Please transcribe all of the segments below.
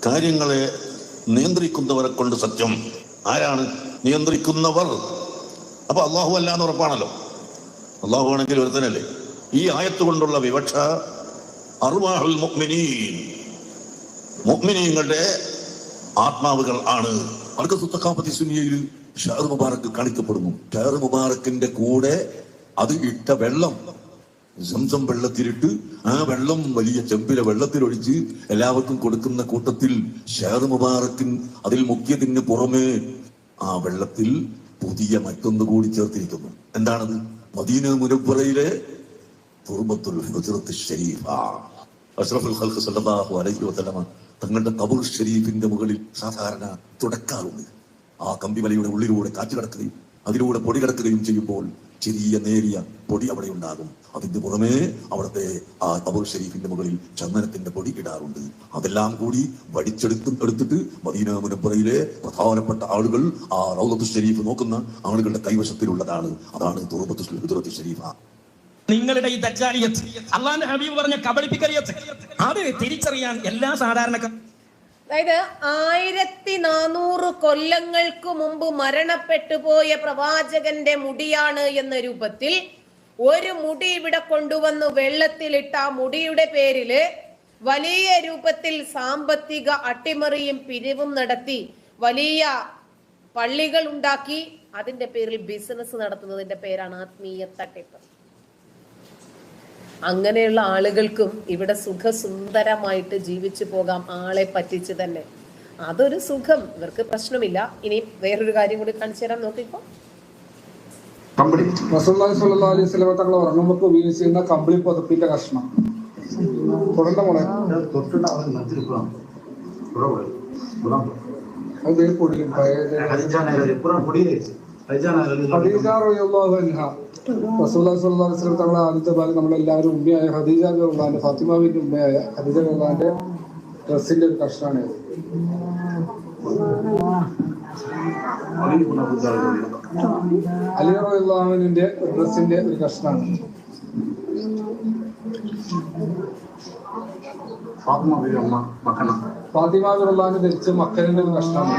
കാര്യങ്ങളെ നിയന്ത്രിക്കുന്നവരെ കൊണ്ട് സത്യം. ആരാണ് നിയന്ത്രിക്കുന്നവർ? അപ്പൊ അള്ളാഹു അല്ലാന്ന് ഉറപ്പാണല്ലോ. അള്ളാഹു ആണെങ്കിൽ ഒരുത്തനല്ലേ. ഈ ആയത്ത് കൊണ്ടുള്ള വിവക്ഷ അർവാഹുൽ മുഅ്മിനീൻ, മുഅ്മിനീങ്ങളുടെ ആത്മാവുകൾ ആണ്. സുന്നിയയിൽ ഷഹർ മുബാറക്ക് കാണിക്കപ്പെടുന്നു. ഷഹർ മുബാറക്കിന്റെ കൂടെ അത് ഇട്ട വെള്ളം, സംസം വെള്ളത്തിലിട്ട് ആ വെള്ളം വലിയ ചെമ്പിലെ വെള്ളത്തിലൊഴിച്ച് എല്ലാവർക്കും കൊടുക്കുന്ന കൂട്ടത്തിൽ ഷഹർ മുബാറക്കിൻ അതിൽ മുഖ്യത്തിന് പുറമെ ആ വെള്ളത്തിൽ പുതിയ മറ്റൊന്ന് കൂടി ചേർത്തിരിക്കുന്നു. എന്താണത്? മദീന മുനവ്വറയിലെ തുർബത്തുൽ ഹുജ്റത്ത് ശരീഫ. അഷ്റഫുൽ ഖൽഖ് സല്ലല്ലാഹു അലൈഹി വസല്ലമ തങ്ങളുടെ ഖബർ ഷരീഫിന്റെ മുകളിൽ സാധാരണ തുടക്കാറുണ്ട്. ആ കമ്പിവലയുടെ ഉള്ളിലൂടെ കാറ്റ് കടക്കുകയും അതിലൂടെ പൊടി കടക്കുകയും ചെയ്യുമ്പോൾ ചെറിയ നേരിയ പൊടി അവിടെ ഉണ്ടാകും. അതിന്റെ പുറമെ അവിടുത്തെ ആ ഖബർ ഷരീഫിന്റെ മുകളിൽ ചന്ദനത്തിന്റെ പൊടി ഇടാറുണ്ട്. അതെല്ലാം കൂടി എടുത്തിട്ട് മദീന മുനവ്വറയിലെ പ്രധാനപ്പെട്ട ആളുകൾ ആ റൗളത്തുൽ ഷരീഫ് നോക്കുന്ന ആളുകളുടെ കൈവശത്തിലുള്ളതാണ്. അതാണ് തുർബത്തുൽ ഹുജ്റത്ത് ശരീഫ. നിങ്ങളുടെ ഈ ദജ്ജാലിയത്ത്, അല്ലാഹുവിന്റെ ഹബീബ് പറഞ്ഞ കബളിപ്പിക്കലിയത്ത്, അത് തിരിച്ചറിയാൻ എല്ലാ സാധാരണക്കാരും, അതായത് 1400 കൊല്ലങ്ങൾക്ക് മുമ്പ് മരണപ്പെട്ടു പോയ പ്രവാചകന്റെ മുടിയാണ് എന്ന രൂപത്തിൽ ഒരു മുടി ഇവിടെ കൊണ്ടുവന്ന് വെള്ളത്തിലിട്ട ആ മുടിയുടെ പേരില് വലിയ രൂപത്തിൽ സാമ്പത്തിക അട്ടിമറിയും പിരിവും നടത്തി വലിയ പള്ളികൾ ഉണ്ടാക്കി അതിന്റെ പേരിൽ ബിസിനസ് നടത്തുന്നതിന്റെ പേരാണ് ആത്മീയ തട്ടിപ്പ്. അങ്ങനെയുള്ള ആളുകൾക്കും ഇവിടെ സുഖസുന്ദരമായിട്ട് ജീവിച്ചു പോകാം, ആളെ പറ്റിച്ച് തന്നെ. അതൊരു സുഖം, ഇവർക്ക് പ്രശ്നമില്ല. ഇനി വേറൊരു കാര്യം കൂടി കാണിച്ചു തരാം, നോക്കിക്കോ. റസൂലുള്ളാഹി സ്വല്ലല്ലാഹു അലൈഹി വസല്ലം തങ്ങൾ ഉറങ്ങുമ്പോൾ ഉപയോഗിച്ചിരുന്ന കമ്പിളി പുതപ്പിന്റെ കഷ്ണം തങ്ങളെ ആദ്യത്തെ ഭാര്യ നമ്മളെല്ലാവരും ഉമ്മയായ ഖദീജ റളിയല്ലാഹു, ഫാത്തിമാവിന്റെ ഉമ്മയായ ഖദീജ റളിയല്ലാഹുവിന്റെ ഡ്രസ്സിന്റെ ഒരു കഷ്ണമാണ്. അലി റളിയല്ലാഹുവിന്റെ ഡ്രസ്സിന്റെ ഒരു കഷ്ണമാണ്. ഫാത്തിമ റളിയല്ലാഹു ധരിച്ച മക്കലിന്റെ ഒരു കഷ്ണമാണ്.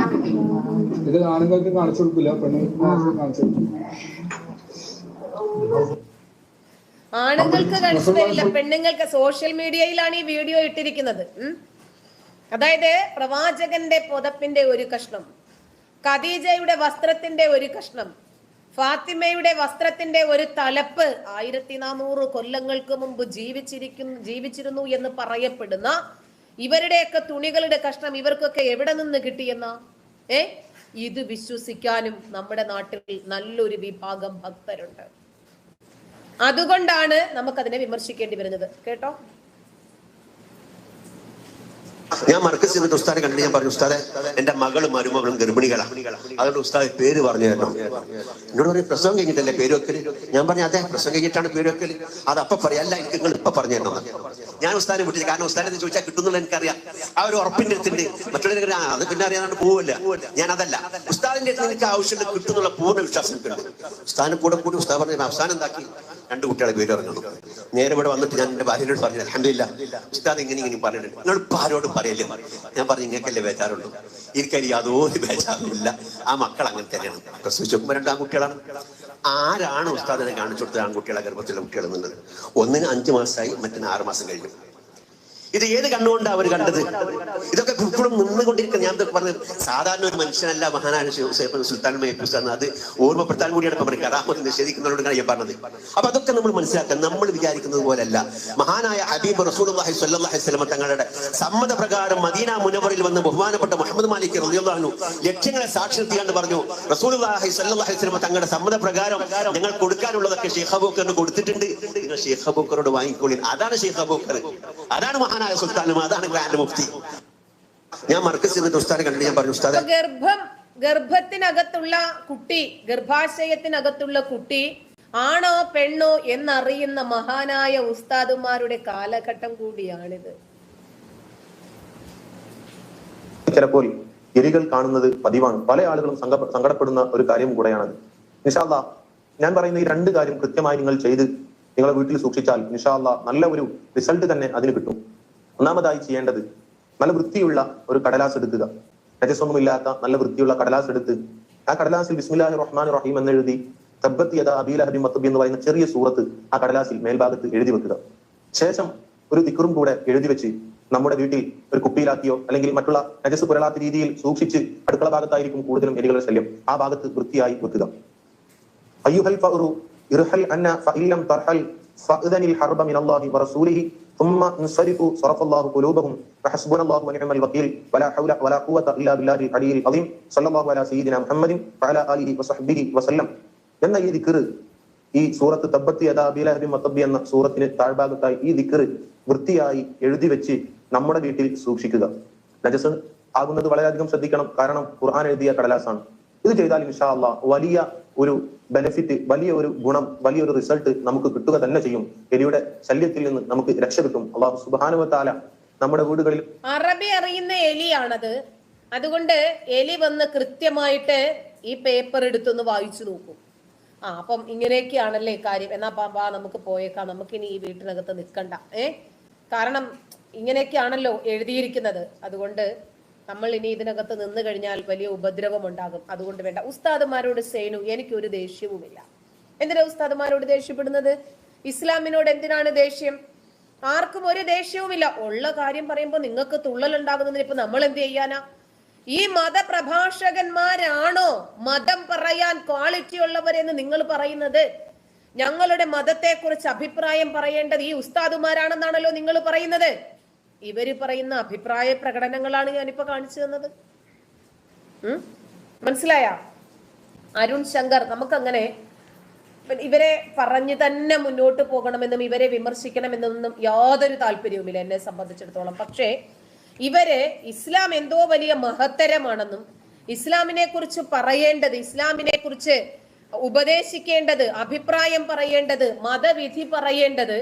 ഇത് ആണുങ്ങൾക്ക് കാണിച്ചു കൊടുക്കില്ല, പെണ്ണുങ്ങൾക്ക് കാണിച്ചു കൊടുക്കും. ആണുങ്ങൾക്ക് കാണിച്ചു തരില്ല, പെണ്ണുങ്ങൾക്ക്. സോഷ്യൽ മീഡിയയിലാണ് ഈ വീഡിയോ ഇട്ടിരിക്കുന്നത്. അതായത് പ്രവാചകന്റെ പുതപ്പിന്റെ ഒരു കഷ്ണം, ഖദീജയുടെ വസ്ത്രത്തിന്റെ ഒരു കഷ്ണം, ഫാത്തിമയുടെ വസ്ത്രത്തിന്റെ ഒരു തലപ്പ് 1400 കൊല്ലങ്ങൾക്ക് മുമ്പ് ജീവിച്ചിരുന്നു എന്ന് പറയപ്പെടുന്ന ഇവരുടെയൊക്കെ തുണികളുടെ കഷ്ണം ഇവർക്കൊക്കെ എവിടെ നിന്ന് കിട്ടിയെന്ന ഇത് വിശ്വസിക്കാനും നമ്മുടെ നാട്ടിൽ നല്ലൊരു വിഭാഗം ഭക്തരുണ്ട്. അതുകൊണ്ടാണ് നമുക്കതിനെ വിമർശിക്കേണ്ടി വരുന്നത്. കേട്ടോ, ഞാൻ മർക്കസിൽ നിന്നിട്ട് ഉസ്താദെ കണ്ടിട്ട് ഞാൻ പറഞ്ഞു, ഉസ്താദെ എന്റെ മകളും മരുമകളും ഗർഭിണികളാണ്, അതുകൊണ്ട് ഉസ്താദ് പേര് പറഞ്ഞു തരണം. എന്നോട് പറയും പ്രസവം കഴിഞ്ഞിട്ടല്ലേ പേര് വെക്കല്? ഞാൻ പറഞ്ഞു അതെ, പ്രസവം കഴിഞ്ഞിട്ടാണ് പേര് വെക്കല്. അത് അപ്പൊ പറയാം, അല്ല എനിക്ക് നിങ്ങൾ ഇപ്പൊ പറഞ്ഞു തരണം. ഞാൻ ഉസ്താദിനെ വിട്ടില്ല, കാരണം ഉസ്താദിനെ ചോദിച്ചാൽ കിട്ടുന്നുള്ള എനിക്കറിയാം. ആ ഒരു ഉറപ്പിന്റെ അടുത്തുണ്ട്. മറ്റുള്ളവർ അത് പിന്നെ അറിയാതെ പോവില്ല. ഞാൻ അതല്ല, ഉസ്താദിന്റെ അടുത്ത് എനിക്ക് ആവശ്യമുണ്ട് കിട്ടുന്നുള്ള പൂർണ്ണ വിശ്വാസം ഉണ്ട്. ഉസ്താദിനെ കൂടെ കൂടി ഉസ്താദ് പറഞ്ഞ അവസാനം എന്താക്കി 2 കുട്ടികളെ പേര് പറഞ്ഞു. നേരെ ഇവിടെ വന്നിട്ട് ഞാൻ എന്റെ ഭാര്യയോട് പറഞ്ഞു, അൽഹംദുലില്ലാ ഉസ്താദ് ഇങ്ങനെ പറഞ്ഞിട്ടുണ്ട്, നിങ്ങൾ ഇപ്പൊ ആരോടും പറയല്ലേ. ഞാൻ പറഞ്ഞു ഇങ്ങനെയൊക്കെയല്ലേ ബേജാറുള്ളൂ, എനിക്കതിൽ യാതൊരു ബേജാറുമില്ല. ആ മക്കൾ അങ്ങനെ തന്നെയാണ്. പ്രസവിച്ചോക്കുമ്പോൾ 2 ആൺകുട്ടികളാണ്. ആരാണ് ഉസ്താദിനെ കാണിച്ചു കൊടുത്തത് ആൺകുട്ടികളെ ഗർഭത്തിലെ കുട്ടികൾ എന്നുള്ളത്? ഒന്നിന് 5 മാസമായി, മറ്റിന് 6 മാസം കഴിഞ്ഞു. ഇത് ഏത് കണ്ണുകൊണ്ടാണ് അവർ കണ്ടത്? ഇതൊക്കെ ഇപ്പോഴും നിന്നുകൊണ്ടിരിക്കുന്നത്. ഞാൻ പറഞ്ഞത് സാധാരണ ഒരു മനുഷ്യനല്ല മഹാനായ സുൽത്താൻ മഹ്ഫൂസ്, അത് ഓർമ്മപ്പെടുത്താൻ കൂടിയാണ് ഇപ്പൊ കറാമത്ത് നിഷേധിക്കുന്നവരോട് ഞാൻ പറഞ്ഞത്. അപ്പൊ അതൊക്കെ നമ്മൾ മനസ്സിലാക്കാൻ, നമ്മൾ വിചാരിക്കുന്നത് പോലെയല്ല. മഹാനായ ഹബീബ് റസൂലുള്ളാഹി സ്വല്ലല്ലാഹു അലൈഹി വസല്ലം തങ്ങളുടെ സമ്മതപ്രകാരം മദീന മുനവ്വറയിൽ വന്ന് ബഹുമാനപ്പെട്ട മുഹമ്മദ് മാലിക് റളിയല്ലാഹു അൻഹു ലക്ഷ്യങ്ങളെ സാക്ഷി നിർത്തിയാണ്ട് പറഞ്ഞു, റസൂലുള്ളാഹി സ്വല്ലല്ലാഹു അലൈഹി വസല്ലം തങ്ങളുടെ സമ്മതപ്രകാരം നിങ്ങൾ കൊടുക്കാനുള്ളതൊക്കെ ഷെയ്ഖ് അബൂബക്കറിന് കൊടുത്തിട്ടുണ്ട്, നിങ്ങൾ ഷെയ്ഖ് അബൂബക്കറോട് വാങ്ങിക്കോളി. അതാണ് ഷെയ്ഖ് അബൂബക്കർ, അതാണ് മഹാനായ സുൽത്താനും, അതാണ് ഗ്രാൻഡ് മുഫ്തി. ഞാൻ മർക്കസിൽ നിന്നിട്ട് ഉസ്താദിനെ കണ്ടിട്ട് ഞാൻ പറഞ്ഞു, ഉസ്താദെ ഗർഭത്തിനകത്തുള്ള കുട്ടി, ഗർഭാശയത്തിനകത്തുള്ള കുട്ടി ആണോ പെണ്ണോ എന്നറിയുന്ന മഹാനായ ഉസ്താദുമാരുടെ കാലഘട്ടം കൂടിയാണിത്. ചിലപ്പോൾ എലികൾ കാണുന്നത് പതിവാണ്. പല ആളുകളും സങ്കടപ്പെടുന്ന ഒരു കാര്യം കൂടെയാണത്. ഇൻഷാ അല്ലാഹ് ഞാൻ പറയുന്ന ഈ 2 കാര്യം കൃത്യമായി നിങ്ങൾ ചെയ്ത് നിങ്ങളെ വീട്ടിൽ സൂക്ഷിച്ചാൽ ഇൻഷാ അല്ലാഹ് നല്ല ഒരു റിസൾട്ട് തന്നെ അതിന് കിട്ടും. ഒന്നാമതായി ചെയ്യേണ്ടത് നല്ല വൃത്തിയുള്ള ഒരു കടലാസ് എടുക്കുക. നജസൊന്നുമില്ലാത്ത നല്ല വൃത്തിയുള്ള കടലാസ് എടുത്ത് ആ കടലാസിൽ ബിസ്മില്ലാഹിർ റഹ്മാനിർ റഹീം എന്നെഴുതി തബ്ബത് യദാ അബീ ലഹബിൻ വതബ് എന്ന് പറയുന്ന ചെറിയ സൂറത്ത് ആ കടലാസിൽ മേൽഭാഗത്ത് എഴുതി വെക്കുക. ശേഷം ഒരു ദിക്റും കൂടെ എഴുതി വെച്ച് നമ്മുടെ വീട്ടിൽ ഒരു കുപ്പിയിലാക്കിയോ അല്ലെങ്കിൽ മറ്റുള്ള നജസ് പുരളാത്ത രീതിയിൽ സൂക്ഷിച്ച്, അടുക്കള ഭാഗത്തായിരിക്കും കൂടുതലും എലികളുടെ ശല്യം, ആ ഭാഗത്ത് വൃത്തിയായി വെക്കുക. അയ്യുഹൽ ഫഅറു ഇർഹൽ അന്ന ഫഇല്ലം തർഹൽ ഫഅദനിൽ ഹർബ മിനല്ലാഹി വറസൂലിഹി ثم انصرفوا صرف الله قلوبهم فحسبنا الله ونعم الوكيل ولا حول ولا قوة إلا بالله العلي العظيم صلى الله على سيدنا محمد وعلى آله وصحبه وسلم എന്ന ഈ ദിക്ർ, ഈ സൂറത്ത് തബ്ബത്ത് യദാ അബീ ലഹബിൻ വതബ് എന്ന സൂറത്തിന് താഴ്ഭാഗത്തായി ഈ ദിക്ർ വൃത്തിയായി എഴുതി വെച്ച് നമ്മുടെ വീട്ടിൽ സൂക്ഷിക്കുക. നജസ് ആകുന്നത് വളരെയധികം ശ്രദ്ധിക്കണം, കാരണം ഖുർആൻ എഴുതിയ കടലാസാണ്. ഇത് ചെയ്താൽ ഇൻഷാ അല്ലാഹ് വലിയ ഒരു ബെനിഫിറ്റ്, വലിയ ഒരു ഗുണം, വലിയൊരു റിസൾട്ട് നമുക്ക് കിട്ടുക തന്നെ ചെയ്യും. എലിയുടെ ശല്യത്തിൽ നിന്ന് നമുക്ക് രക്ഷ കിട്ടും. അല്ലാഹു സുബ്ഹാനഹു വ തആല നമ്മുടെ വീടുകളിൽ അറബി അറിയുന്ന എലിയാണത്. അതുകൊണ്ട് എലി വന്ന് കൃത്യമായിട്ട് ഈ പേപ്പർ എടുത്തൊന്ന് വായിച്ചു നോക്കും. അപ്പം ഇങ്ങനെയൊക്കെയാണല്ലേ കാര്യം, എന്നാ പാ നമുക്ക് പോയേക്കാം, നമുക്കിനി ഈ വീട്ടിനകത്ത് നിൽക്കണ്ട. കാരണം ഇങ്ങനെയൊക്കെയാണല്ലോ എഴുതിയിരിക്കുന്നത്. അതുകൊണ്ട് നമ്മൾ ഇനി ഇതിനകത്ത് നിന്ന് കഴിഞ്ഞാൽ വലിയ ഉപദ്രവം ഉണ്ടാകും. അതുകൊണ്ട് വേണ്ട. ഉസ്താദുമാരോട് സേനു എനിക്കൊരു ദേഷ്യവുമില്ല. എന്തിനാ ഉസ്താദുമാരോട് ദേഷ്യപ്പെടുന്നത്? ഇസ്ലാമിനോട് എന്തിനാണ് ദേഷ്യം? ആർക്കും ഒരു ദേഷ്യവുമില്ല. ഉള്ള കാര്യം പറയുമ്പോൾ നിങ്ങൾക്ക് തുള്ളലുണ്ടാകുന്നതിന് ഇപ്പൊ നമ്മൾ എന്ത് ചെയ്യാനാ? ഈ മതപ്രഭാഷകന്മാരാണോ മതം പറയാൻ ക്വാളിറ്റി ഉള്ളവരെന്ന് നിങ്ങൾ പറയുന്നത്? ഞങ്ങളുടെ മതത്തെ കുറിച്ച് അഭിപ്രായം പറയേണ്ടത് ഈ ഉസ്താദുമാരാണെന്നാണല്ലോ നിങ്ങൾ പറയുന്നത്. ഇവര് പറയുന്ന അഭിപ്രായ പ്രകടനങ്ങളാണ് ഞാനിപ്പോ കാണിച്ചു തന്നത്. മനസ്സിലായ? അരുൺ ശങ്കർ, നമുക്കങ്ങനെ ഇവരെ പറഞ്ഞു തന്നെ മുന്നോട്ട് പോകണമെന്നും ഇവരെ വിമർശിക്കണമെന്നൊന്നും യാതൊരു താല്പര്യവുമില്ല എന്നെ സംബന്ധിച്ചിടത്തോളം. പക്ഷേ ഇവര് ഇസ്ലാം എന്തോ വലിയ മഹത്തരമാണെന്നും ഇസ്ലാമിനെ കുറിച്ച് പറയേണ്ടത്, ഇസ്ലാമിനെ കുറിച്ച് ഉപദേശിക്കേണ്ടത്, അഭിപ്രായം പറയേണ്ടത്, മതവിധി പറയേണ്ടത്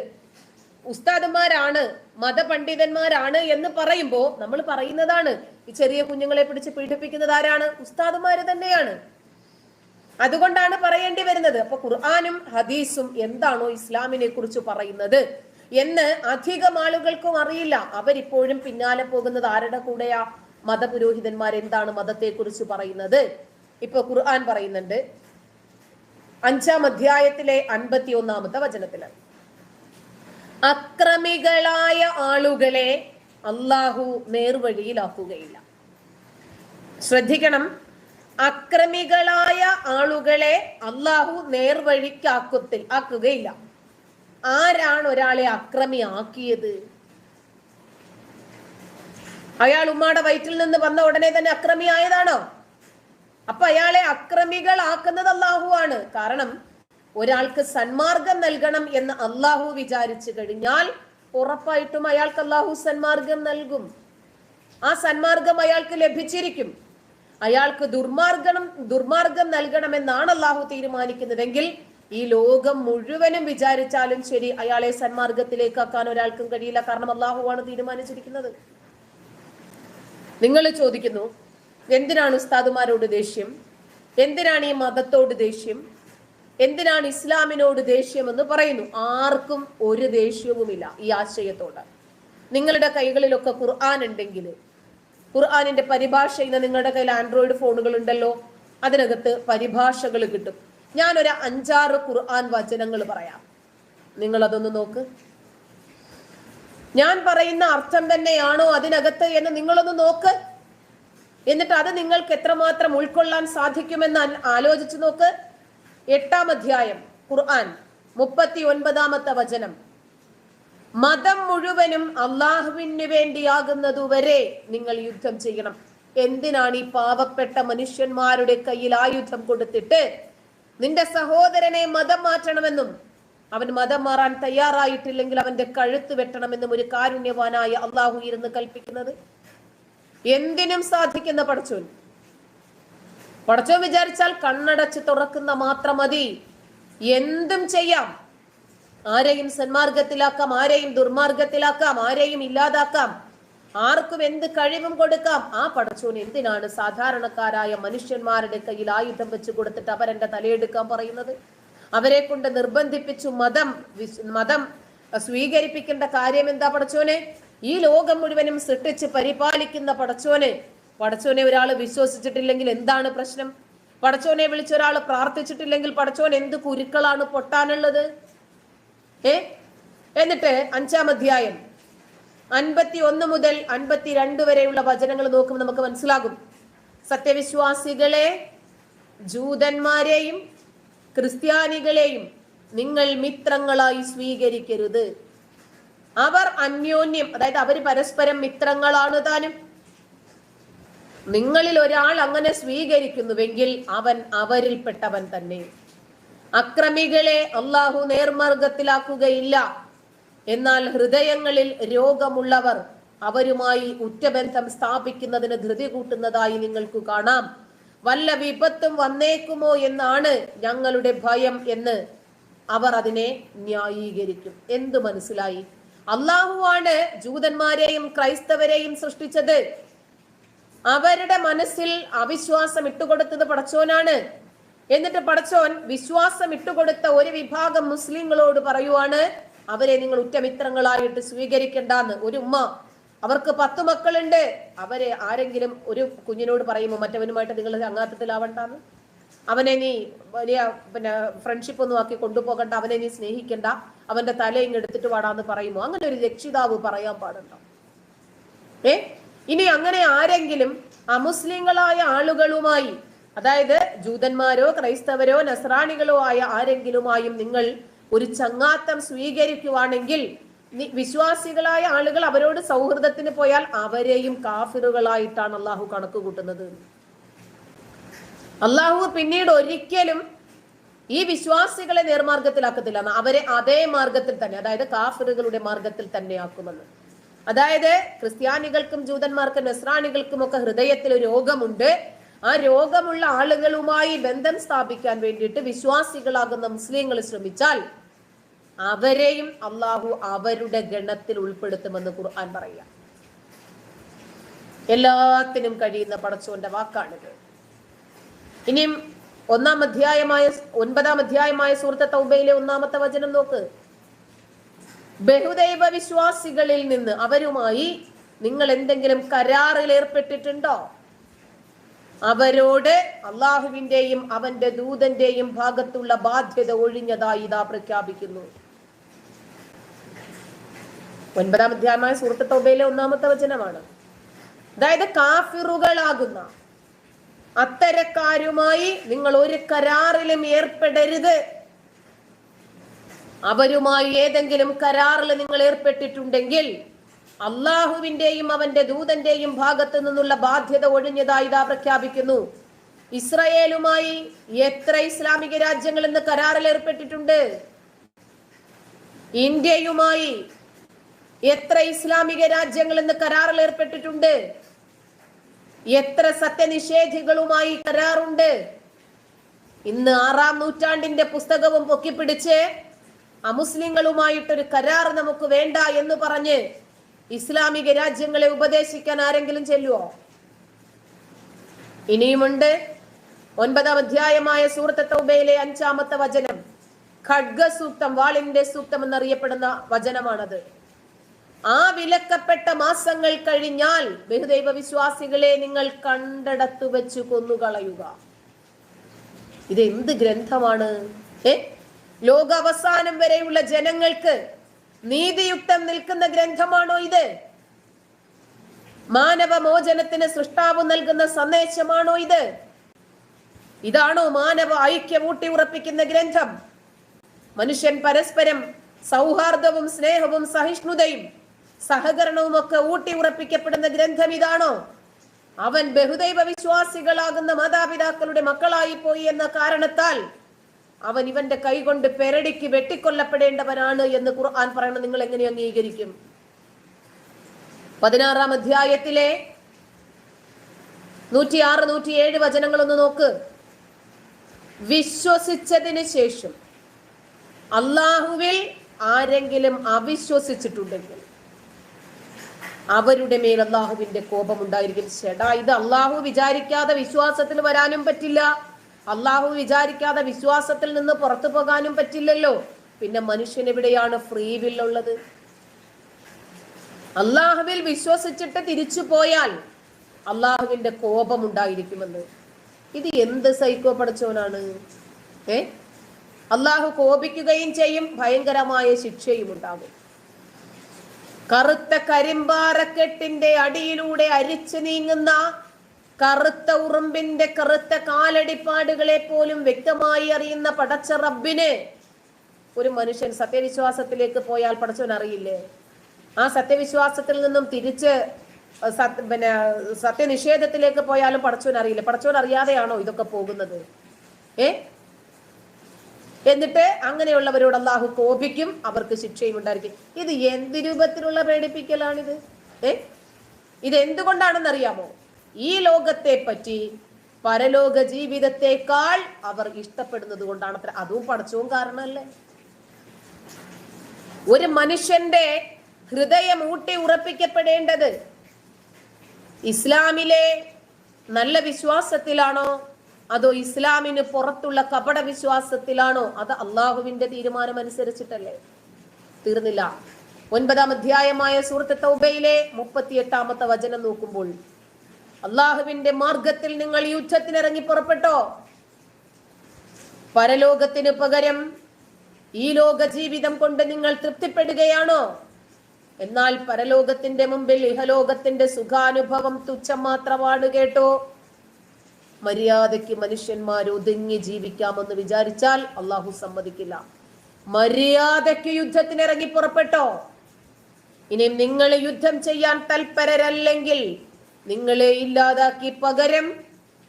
ഉസ്താദുമാരാണ്, മതപണ്ഡിതന്മാരാണ് എന്ന് പറയുമ്പോ നമ്മൾ പറയുന്നതാണ് ഈ ചെറിയ കുഞ്ഞുങ്ങളെ പിടിച്ച് പീഡിപ്പിക്കുന്നത് ആരാണ്? ഉസ്താദുമാര് തന്നെയാണ്. അതുകൊണ്ടാണ് പറയേണ്ടി വരുന്നത്. അപ്പൊ ഖുർആനും ഹദീസും എന്താണോ ഇസ്ലാമിനെ കുറിച്ച് പറയുന്നത് എന്ന് അധികം ആളുകൾക്കും അറിയില്ല. അവരിപ്പോഴും പിന്നാലെ പോകുന്നത് ആരുടെ കൂടെയാ? മതപുരോഹിതന്മാർ എന്താണ് മതത്തെ കുറിച്ച് പറയുന്നത്. ഇപ്പൊ ഖുർആൻ പറയുന്നുണ്ട് 5-ാം അധ്യായത്തിലെ 51-ാമത്തെ വചനത്തില്, അക്രമികളായ ആളുകളെ അള്ളാഹു നേർവഴിയിലാക്കുകയില്ല. ശ്രദ്ധിക്കണം, അക്രമികളായ ആളുകളെ അള്ളാഹു നേർവഴിക്കാക്കുകയില്ല. ആരാണ് ഒരാളെ അക്രമിയാക്കിയത്? അയാൾ ഉമ്മാടെ വയറ്റിൽ നിന്ന് വന്ന ഉടനെ തന്നെ അക്രമിയായതാണോ? അപ്പൊ അയാളെ അക്രമികളാക്കുന്നത് അള്ളാഹു ആണ്. കാരണം ഒരാൾക്ക് സന്മാർഗം നൽകണം എന്ന് അള്ളാഹു വിചാരിച്ചു കഴിഞ്ഞാൽ ഉറപ്പായിട്ടും അയാൾക്ക് അള്ളാഹു സന്മാർഗം നൽകും. ആ സന്മാർഗം അയാൾക്ക് ലഭിച്ചിരിക്കും. അയാൾക്ക് ദുർമാർഗം നൽകണമെന്നാണ് അള്ളാഹു തീരുമാനിക്കുന്നതെങ്കിൽ ഈ ലോകം മുഴുവനും വിചാരിച്ചാലും ശരി അയാളെ സന്മാർഗത്തിലേക്കാക്കാൻ ഒരാൾക്കും കഴിയില്ല. കാരണം അള്ളാഹുവാണ് തീരുമാനിച്ചിരിക്കുന്നത്. നിങ്ങൾ ചോദിക്കുന്നു, എന്തിനാണ് ഉസ്താദുമാരോട് ദേഷ്യം? എന്തിനാണ് ഈ മതത്തോട് ദേഷ്യം? എന്തിനാണ് ഇസ്ലാമിനോട് ദേഷ്യം എന്ന് പറയുന്നു? ആർക്കും ഒരു ദേഷ്യവുമില്ല ഈ ആശയത്തോട്. നിങ്ങളുടെ കൈകളിലൊക്കെ ഖുർആൻ ഉണ്ടെങ്കിൽ, ഖുർആനിന്റെ പരിഭാഷ ഇന്ന് നിങ്ങളുടെ കയ്യിൽ ആൻഡ്രോയിഡ് ഫോണുകൾ ഉണ്ടല്ലോ, അതിനകത്ത് പരിഭാഷകൾ കിട്ടും. ഞാനൊരു 5-6 ഖുർആൻ വചനങ്ങൾ പറയാം, നിങ്ങൾ അതൊന്ന് നോക്ക്. ഞാൻ പറയുന്ന അർത്ഥം തന്നെയാണോ അതിനകത്ത് എന്ന് നിങ്ങളൊന്ന് നോക്ക്. എന്നിട്ട് അത് നിങ്ങൾക്ക് എത്രമാത്രം ഉൾക്കൊള്ളാൻ സാധിക്കുമെന്ന് ആലോചിച്ചു നോക്ക്. 8-ാം അധ്യായം ഖുർആൻ 39-ാമത്തെ വചനം, മതം മുഴുവനും അള്ളാഹുവിന് വേണ്ടിയാകുന്നതുവരെ നിങ്ങൾ യുദ്ധം ചെയ്യണം. എന്തിനാണ് ഈ പാവപ്പെട്ട മനുഷ്യന്മാരുടെ കയ്യിൽ ആയുധം കൊടുത്തിട്ട് നിന്റെ സഹോദരനെ മതം മാറ്റണമെന്നും അവൻ മതം മാറാൻ തയ്യാറായിട്ടില്ലെങ്കിൽ അവന്റെ കഴുത്ത് വെട്ടണമെന്നും ഒരു കാരുണ്യവാനായ അള്ളാഹു ഇരുന്ന് കൽപ്പിക്കുന്നത്? എന്തിനും സാധിക്കുന്ന പടച്ചോൻ വിചാരിച്ചാൽ കണ്ണടച്ച് തുറക്കുന്ന മാത്രം മതി, എന്തും ചെയ്യാം. ആരെയും സന്മാർഗത്തിലാക്കാം, ആരെയും ദുർമാർഗത്തിലാക്കാം, ആരെയും ഇല്ലാതാക്കാം, ആർക്കും എന്ത് കഴിവും കൊടുക്കാം. ആ പടച്ചോൻ എന്തിനാണ് സാധാരണക്കാരായ മനുഷ്യന്മാരുടെ കയ്യിൽ ആയുധം വെച്ച് കൊടുത്തിട്ട് അവരെന്റെ തലയെടുക്കാൻ പറയുന്നത്? അവരെ കൊണ്ട് നിർബന്ധിപ്പിച്ചു മതം സ്വീകരിപ്പിക്കേണ്ട കാര്യം എന്താ പടച്ചോനെ? ഈ ലോകം മുഴുവനും സൃഷ്ടിച്ച് പരിപാലിക്കുന്ന പടച്ചോനെ ഒരാൾ വിശ്വസിച്ചിട്ടില്ലെങ്കിൽ എന്താണ് പ്രശ്നം? പടച്ചോനെ വിളിച്ച ഒരാൾ പ്രാർത്ഥിച്ചിട്ടില്ലെങ്കിൽ പടച്ചോൻ എന്ത് കുരുക്കളാണ് പൊട്ടാനുള്ളത്? എന്നിട്ട് 5-ാം അധ്യായം 51 മുതൽ 52 വരെയുള്ള വചനങ്ങൾ നോക്കുമ്പോൾ നമുക്ക് മനസ്സിലാകും. സത്യവിശ്വാസികളെ, ജൂതന്മാരെയും ക്രിസ്ത്യാനികളെയും നിങ്ങൾ മിത്രങ്ങളായി സ്വീകരിക്കരുത്. അവർ അന്യോന്യം, അതായത് അവർ പരസ്പരം മിത്രങ്ങളാണ് താനും. നിങ്ങളിൽ ഒരാൾ അങ്ങനെ സ്വീകരിക്കുന്നുവെങ്കിൽ അവൻ അവരിൽപ്പെട്ടവൻ തന്നെ. അക്രമികളെ അള്ളാഹു നേർമാർഗത്തിലാക്കുകയില്ല. എന്നാൽ ഹൃദയങ്ങളിൽ രോഗമുള്ളവർ അവരുമായി ഉറ്റബന്ധം സ്ഥാപിക്കുന്നതിന് ധൃതി കൂട്ടുന്നതായി നിങ്ങൾക്ക് കാണാം. വല്ല വിപത്തും വന്നേക്കുമോ എന്നാണ് ഞങ്ങളുടെ ഭയം എന്ന് അവർ അതിനെ ന്യായീകരിക്കും. എന്ത് മനസ്സിലായി? അള്ളാഹുവാണ് ജൂതന്മാരെയും ക്രൈസ്തവരെയും സൃഷ്ടിച്ചത്. അവരുടെ മനസ്സിൽ അവിശ്വാസം ഇട്ടുകൊടുത്തത് പടച്ചോനാണ്. എന്നിട്ട് പടച്ചോൻ വിശ്വാസം ഇട്ടുകൊടുത്ത ഒരു വിഭാഗം മുസ്ലിങ്ങളോട് പറയുവാണ്, അവരെ നിങ്ങൾ ഉറ്റമിത്രങ്ങളായിട്ട് സ്വീകരിക്കണ്ടെന്ന്. ഒരു ഉമ്മ, അവർക്ക് 10 മക്കളുണ്ട്, അവരെ ആരെങ്കിലും ഒരു കുഞ്ഞിനോട് പറയുമോ മറ്റവനുമായിട്ട് നിങ്ങൾ ചങ്ങാത്തത്തിലാവണ്ടെന്ന്? അവനെ നീ വലിയ ഫ്രണ്ട്ഷിപ്പ് ഒന്നും ആക്കി കൊണ്ടുപോകണ്ട, അവനെ നീ സ്നേഹിക്കണ്ട, അവന്റെ തല ഇങ്ങെടുത്തിട്ട് പാടാന്ന് പറയുമോ? അങ്ങനെ ഒരു രക്ഷിതാവ് പറയാൻ പാടുണ്ടോ? ഇനി അങ്ങനെ ആരെങ്കിലും അമുസ്ലിങ്ങളായ ആളുകളുമായി, അതായത് ജൂതന്മാരോ ക്രൈസ്തവരോ നസ്രാണികളോ ആയ ആരെങ്കിലുമായും നിങ്ങൾ ഒരു ചങ്ങാത്തം സ്വീകരിക്കുവാണെങ്കിൽ, വിശ്വാസികളായ ആളുകൾ അവരോട് സൗഹൃദത്തിന് പോയാൽ അവരെയും കാഫിറുകളായിട്ടാണ് അള്ളാഹു കണക്ക് കൂട്ടുന്നത്. അള്ളാഹു പിന്നീട് ഒരിക്കലും ഈ വിശ്വാസികളെ നേർമാർഗത്തിലാക്കത്തില്ല, അവരെ അതേ മാർഗത്തിൽ തന്നെ, അതായത് കാഫിറുകളുടെ മാർഗത്തിൽ തന്നെ ആക്കുമെന്ന്. അതായത് ക്രിസ്ത്യാനികൾക്കും ജൂതന്മാർക്കും നസ്രാണികൾക്കും ഒക്കെ ഹൃദയത്തിൽ രോഗമുണ്ട്. ആ രോഗമുള്ള ആളുകളുമായി ബന്ധം സ്ഥാപിക്കാൻ വേണ്ടിയിട്ട് വിശ്വാസികളാകുന്ന മുസ്ലിങ്ങൾ ശ്രമിച്ചാൽ അവരെയും അള്ളാഹു അവരുടെ ഗണത്തിൽ ഉൾപ്പെടുത്തുമെന്ന് ഖുർആൻ പറയുക. എല്ലാത്തിനും കഴിയുന്ന പടച്ചോന്റെ വാക്കാണിത്. ഇനിയും 9-ാം അധ്യായമായ സൂറത്ത് തൗബയിലെ 1-ാമത്തെ വചനം നോക്ക്. ബഹുദൈവ വിശ്വാസികളിൽ നിന്ന് അവരുമായി നിങ്ങൾ എന്തെങ്കിലും കരാറിൽ ഏർപ്പെട്ടിട്ടുണ്ടോ? അവരോട് അള്ളാഹുവിന്റെയും അവന്റെ ദൂതന്റെയും ഭാഗത്തുള്ള ബാധ്യത ഒഴിഞ്ഞതായി ഇതാ പ്രഖ്യാപിക്കുന്നു. 9-ാം അധ്യായമായ സൂറത്ത് തൗബയിലെ 1-ാമത്തെ വചനമാണ്. അതായത് കാഫിറുകളാകുന്ന അത്തരക്കാരുമായി നിങ്ങൾ ഒരു കരാറിലും ഏർപ്പെടരുത്. അവരുമായി ഏതെങ്കിലും കരാറിൽ നിങ്ങൾ ഏർപ്പെട്ടിട്ടുണ്ടെങ്കിൽ അള്ളാഹുവിന്റെയും അവന്റെ ദൂതന്റെയും ഭാഗത്തു നിന്നുള്ള ബാധ്യത ഒഴിഞ്ഞതായി ഇതാ പ്രഖ്യാപിക്കുന്നു. ഇസ്രായേലുമായി എത്ര ഇസ്ലാമിക രാജ്യങ്ങൾ ഇന്ന് കരാറിൽ ഏർപ്പെട്ടിട്ടുണ്ട്? ഇന്ത്യയുമായി എത്ര ഇസ്ലാമിക രാജ്യങ്ങൾ ഇന്ന് കരാറിൽ ഏർപ്പെട്ടിട്ടുണ്ട്? എത്ര സത്യനിഷേധികളുമായി കരാറുണ്ട്? ഇന്ന് 6-ാം നൂറ്റാണ്ടിന്റെ പുസ്തകവും പൊക്കിപ്പിടിച്ച് അമുസ്ലിങ്ങളുമായിട്ടൊരു കരാർ നമുക്ക് വേണ്ട എന്ന് പറഞ്ഞ് ഇസ്ലാമിക രാജ്യങ്ങളെ ഉപദേശിക്കാൻ ആരെങ്കിലും ചെല്ലുവോ? ഇനിയുമുണ്ട്. 9-ാം അധ്യായമായ സൂറത്ത് തൗബയിലെ 5-ാമത്തെ വചനം ഖഡ്ഗ സൂക്തം, വാളിന്റെ സൂക്തം എന്നറിയപ്പെടുന്ന വചനമാണത്. ആ വിലക്കപ്പെട്ട മാസങ്ങൾ കഴിഞ്ഞാൽ ബഹുദൈവ വിശ്വാസികളെ നിങ്ങൾ കണ്ടിടത്തു വെച്ച് കൊന്നുകളയുക. ഇത് എന്ത് ഗ്രന്ഥമാണ്? ലോകാവസാനം വരെയുള്ള ജനങ്ങൾക്ക് നീതിയുക്തം നിൽക്കുന്ന ഗ്രന്ഥമാണോ ഇത്? മാനവ മോചനത്തിന് സൃഷ്ടാവ് നൽകുന്ന സന്ദേശമാണോ ഇത്? ഇതാണോ മാനവ ഐക്യം ഊട്ടി ഉറപ്പിക്കുന്ന ഗ്രന്ഥം? മനുഷ്യൻ പരസ്പരം സൗഹാർദ്ദവും സ്നേഹവും സഹിഷ്ണുതയും സഹകരണവും ഒക്കെ ഊട്ടി ഉറപ്പിക്കപ്പെടുന്ന ഗ്രന്ഥം ഇതാണോ? അവൻ ബഹുദൈവ വിശ്വാസികളാകുന്ന മാതാപിതാക്കളുടെ മക്കളായി പോയി എന്ന കാരണത്താൽ അവൻ ഇവന്റെ കൈകൊണ്ട് പെരടിക്ക് വെട്ടിക്കൊല്ലപ്പെടേണ്ടവനാണ് എന്ന് ഖുർആൻ പറയണം. നിങ്ങൾ എങ്ങനെ അംഗീകരിക്കും? 16-ാം അധ്യായത്തിലെ 106, 107 വചനങ്ങളൊന്ന് നോക്ക്. വിശ്വസിച്ചതിന് ശേഷം അള്ളാഹുവിൽ ആരെങ്കിലും അവിശ്വസിച്ചിട്ടുണ്ടെങ്കിൽ അവരുടെ മേൽ അള്ളാഹുവിന്റെ കോപം ഉണ്ടായിരിക്കും. ചേട്ടാ, ഇത് അള്ളാഹു വിചാരിക്കാതെ വിശ്വാസത്തിൽ വരാനും പറ്റില്ല, അള്ളാഹു വിചാരിക്കാതെ വിശ്വാസത്തിൽ നിന്ന് പുറത്തു പോകാനും പറ്റില്ലല്ലോ. പിന്നെ മനുഷ്യൻ എവിടെയാണ് ഫ്രീ വിൽ ഉള്ളത്? അള്ളാഹുവിൽ വിശ്വസിച്ചിട്ട് തിരിച്ചു പോയാൽ അള്ളാഹുവിന്റെ കോപം ഉണ്ടായിരിക്കുമെന്ന്. ഇത് എന്ത് സൈക്കോ പഠിച്ചവനാണ്? അള്ളാഹു കോപിക്കുകയും ചെയ്യും, ഭയങ്കരമായ ശിക്ഷയും ഉണ്ടാകും. കറുത്ത കരിമ്പാറക്കെട്ടിന്റെ അടിയിലൂടെ അരിച്ചു നീങ്ങുന്ന കറുത്ത ഉറുമ്പിന്റെ കറുത്ത കാലടിപ്പാടുകളെ പോലും വ്യക്തമായി അറിയുന്ന പടച്ച റബ്ബിന് ഒരു മനുഷ്യൻ സത്യവിശ്വാസത്തിലേക്ക് പോയാൽ പടച്ചവൻ അറിയില്ലേ? ആ സത്യവിശ്വാസത്തിൽ നിന്നും തിരിച്ച് സത്യനിഷേധത്തിലേക്ക് പോയാലും പടച്ചവൻ അറിയില്ല. പടച്ചവൻ അറിയാതെയാണോ ഇതൊക്കെ പോകുന്നത്? എന്നിട്ട് അങ്ങനെയുള്ളവരോട് അള്ളാഹു കോപിക്കും, അവർക്ക് ശിക്ഷയും ഉണ്ടായിരിക്കും. ഇത് എന്ത് രൂപത്തിലുള്ള പേടിപ്പിക്കലാണിത്? ഇത് എന്തുകൊണ്ടാണെന്നറിയാമോ? ഈ ലോകത്തെ പറ്റി പരലോക ജീവിതത്തെക്കാൾ അവർ ഇഷ്ടപ്പെടുന്നത് കൊണ്ടാണ്. അതും പടച്ചവും കാരണമല്ലേ? ഒരു മനുഷ്യന്റെ ഹൃദയം ഊട്ടി ഉറപ്പിക്കപ്പെടേണ്ടത് ഇസ്ലാമിലെ നല്ല വിശ്വാസത്തിലാണോ അതോ ഇസ്ലാമിന് പുറത്തുള്ള കപട വിശ്വാസത്തിലാണോ? അത് അള്ളാഹുവിന്റെ തീരുമാനം അനുസരിച്ചിട്ടല്ലേ? തീർന്നില്ല. 9-ാം അധ്യായമായ സൂറത്ത് തൗബയിലെ 38-ാമത്തെ വചനം നോക്കുമ്പോൾ, അള്ളാഹുവിന്റെ മാർഗത്തിൽ നിങ്ങൾ യുദ്ധത്തിനിറങ്ങി പുറപ്പെട്ടോ? പരലോകത്തിന് പകരം ഈ ലോക ജീവിതം കൊണ്ട് നിങ്ങൾ തൃപ്തിപ്പെടുകയാണോ? എന്നാൽ പരലോകത്തിന്റെ മുമ്പിൽ ഇഹലോകത്തിന്റെ സുഖാനുഭവം തുച്ഛം മാത്രമാണ് കേട്ടോ. മര്യാദയ്ക്ക് മനുഷ്യന്മാർ ഒതുങ്ങി ജീവിക്കാമെന്ന് വിചാരിച്ചാൽ അള്ളാഹു സമ്മതിക്കില്ല. മര്യാദയ്ക്ക് യുദ്ധത്തിനിറങ്ങി പുറപ്പെട്ടോ? ഇനി നിങ്ങൾ യുദ്ധം ചെയ്യാൻ തൽപരരല്ലെങ്കിൽ നിങ്ങളെ ഇല്ലാതാക്കി പകരം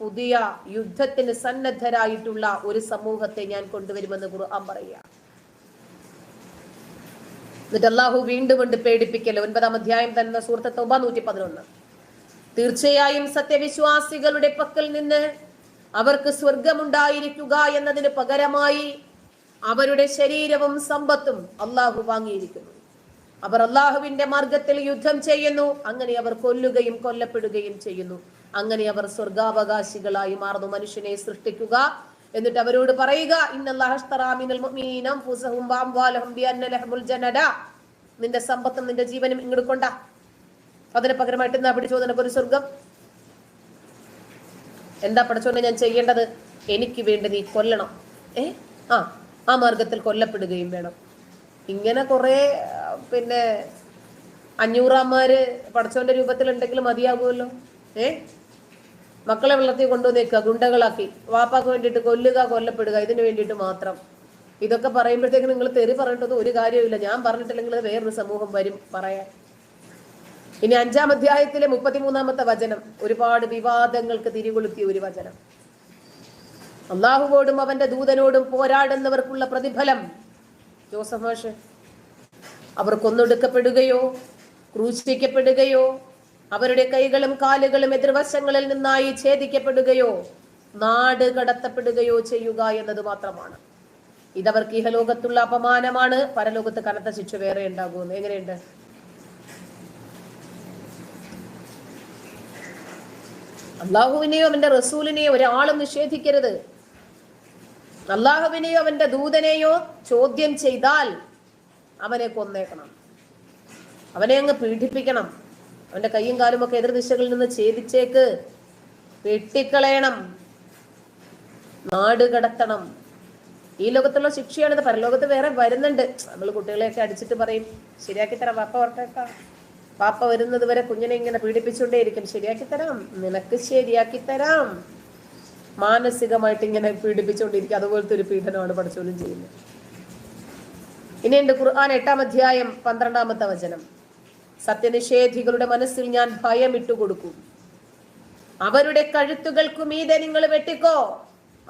പുതിയ യുദ്ധത്തിന് സന്നദ്ധരായിട്ടുള്ള ഒരു സമൂഹത്തെ ഞാൻ കൊണ്ടുവരുമെന്ന് ഖുർആൻ പറയുക. എന്നിട്ട് അള്ളാഹു വീണ്ടും കൊണ്ട് പേടിപ്പിക്കല്. 9-ാം അധ്യായം തന്നെ സൂറത്ത് തൗബ 111. തീർച്ചയായും സത്യവിശ്വാസികളുടെ പക്കൽ നിന്ന് അവർക്ക് സ്വർഗമുണ്ടായിരിക്കുക എന്നതിന് പകരമായി അവരുടെ ശരീരവും സമ്പത്തും അള്ളാഹു വാങ്ങിയിരിക്കുന്നു. അവർ അള്ളാഹുവിന്റെ മാർഗത്തിൽ യുദ്ധം ചെയ്യുന്നു, അങ്ങനെ അവർ കൊല്ലുകയും കൊല്ലപ്പെടുകയും ചെയ്യുന്നു. അങ്ങനെ അവർ സ്വർഗാവകാശികളായി മാറുന്നു. മനുഷ്യനെ സൃഷ്ടിക്കുക, എന്നിട്ട് അവരോട് പറയുക, നിന്റെ സമ്പത്തും നിന്റെ ജീവനും ഇങ്ങോട്ട് കൊണ്ടാ, അതിന് പകരമായിട്ട് എന്നാ പിടിച്ചോ നിനക്കൊരു സ്വർഗം. എന്താ പഠിച്ചോന്നെ ഞാൻ ചെയ്യേണ്ടത്? എനിക്ക് വേണ്ടി നീ കൊല്ലണം, ആ മാർഗത്തിൽ കൊല്ലപ്പെടുകയും വേണം. ഇങ്ങനെ കുറെ പിന്നെ 500-ാമാര് പടച്ചോന്റെ രൂപത്തിൽ ഉണ്ടെങ്കിൽ മതിയാകുമല്ലോ. മക്കളെ വെള്ളത്തിൽ കൊണ്ടുവന്നേക്കുക, ഗുണ്ടകളാക്കി, വാപ്പാക്ക് വേണ്ടിയിട്ട് കൊല്ലുക, കൊല്ലപ്പെടുക, ഇതിനു വേണ്ടിയിട്ട് മാത്രം. ഇതൊക്കെ പറയുമ്പോഴത്തേക്ക് നിങ്ങൾ തെറി പറഞ്ഞിട്ടൊന്നും ഒരു കാര്യമില്ല. ഞാൻ പറഞ്ഞിട്ടില്ലെങ്കിൽ വേറൊരു സമൂഹം വരും പറയാൻ. ഇനി 5-ാം അധ്യായത്തിലെ 33-ാമത്തെ വചനം ഒരുപാട് വിവാദങ്ങൾക്ക് തിരികൊളുത്തിയ ഒരു വചനം. അള്ളാഹുവോടും അവന്റെ ദൂതനോടും പോരാടുന്നവർക്കുള്ള പ്രതിഫലം. ജോസഫ് മാഷ്, അവർ കൊന്നൊടുക്കപ്പെടുകയോ ക്രൂശിക്കപ്പെടുകയോ അവരുടെ കൈകളും കാലുകളും എതിർവശങ്ങളിൽ നിന്നായി ഛേദിക്കപ്പെടുകയോ നാട് കടത്തപ്പെടുകയോ ചെയ്യുക എന്നത് മാത്രമാണ്. ഇതവർക്ക് ഇഹലോകത്തുള്ള അപമാനമാണ്. പരലോകത്ത് കനത്ത ശിക്ഷ വേറെ ഉണ്ടാകുമെന്ന്. എങ്ങനെയുണ്ട്? അള്ളാഹുവിനെയോ അവന്റെ റസൂലിനെയോ ഒരാളും നിഷേധിക്കരുത്. അള്ളാഹുവിനെയോ അവന്റെ ദൂതനെയോ ചോദ്യം ചെയ്താൽ അവനെ കൊന്നേക്കണം, അവനെ അങ്ങ് പീഡിപ്പിക്കണം, അവന്റെ കയ്യും കാലും ഒക്കെ എതിർദിശകളിൽ നിന്ന് ഛേദിച്ചേക്ക്, വെട്ടിക്കളയണം, നാട് കടത്തണം. ഈ ലോകത്തുള്ള ശിക്ഷയാണിത്. പരലോകത്ത് വേറെ വരുന്നുണ്ട്. നമ്മൾ കുട്ടികളെയൊക്കെ അടിച്ചിട്ട് പറയും, ശരിയാക്കി തരാം വാപ്പ ഓർത്തേക്കാം, വാപ്പ വരുന്നത് വരെ കുഞ്ഞിനെ ഇങ്ങനെ പീഡിപ്പിച്ചുകൊണ്ടേയിരിക്കും, ശരിയാക്കി തരാം, നിനക്ക് ശരിയാക്കി തരാം. മാനസികമായിട്ട് ഇങ്ങനെ പീഡിപ്പിച്ചുകൊണ്ടിരിക്കും. അതുപോലത്തെ ഒരു പീഡനമാണ് പഠിച്ചോലും ചെയ്യുന്നത്. ഇനിയുണ്ട് ഖുർആൻ 8-ാം അധ്യായം 12-ാമത്തെ വചനം. സത്യനിഷേധികളുടെ മനസ്സിൽ ഞാൻ ഭയം ഇട്ടുകൊടുക്കും, അവരുടെ കഴുത്തുകൾക്കു മീതെ നിങ്ങൾ വെട്ടിക്കോ,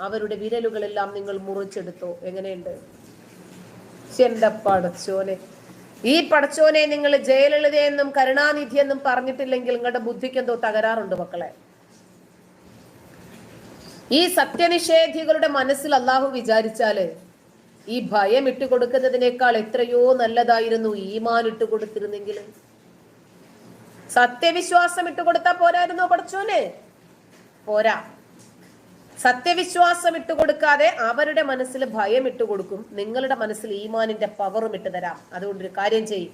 അവരുടെ വിരലുകളെല്ലാം നിങ്ങൾ മുറിച്ചെടുത്തോ. എങ്ങനെയുണ്ട്? എന്റെ പടച്ചോനെ, ഈ പടച്ചോനെ നിങ്ങൾ ജയലളിതയെന്നും കരുണാനിധി എന്നും പറഞ്ഞിട്ടില്ലെങ്കിൽ നിങ്ങളുടെ ബുദ്ധിക്ക് എന്തോ തകരാറുണ്ട് മക്കളെ. ഈ സത്യനിഷേധികളുടെ മനസ്സിൽ അള്ളാഹു വിചാരിച്ചാല് ഈ ഭയം ഇട്ടുകൊടുക്കുന്നതിനേക്കാൾ എത്രയോ നല്ലതായിരുന്നു ഈമാൻ ഇട്ടുകൊടുത്തിരുന്നെങ്കിൽ. സത്യവിശ്വാസം ഇട്ടുകൊടുത്താ പോരായിരുന്നോ പടച്ചോനെ? പോരാ. സത്യവിശ്വാസം ഇട്ടുകൊടുക്കാതെ അവരുടെ മനസ്സിൽ ഭയം ഇട്ടുകൊടുക്കും, നിങ്ങളുടെ മനസ്സിൽ ഈമാനിന്റെ പവറും ഇട്ട് തരാം. അതുകൊണ്ടൊരു കാര്യം ചെയ്യും,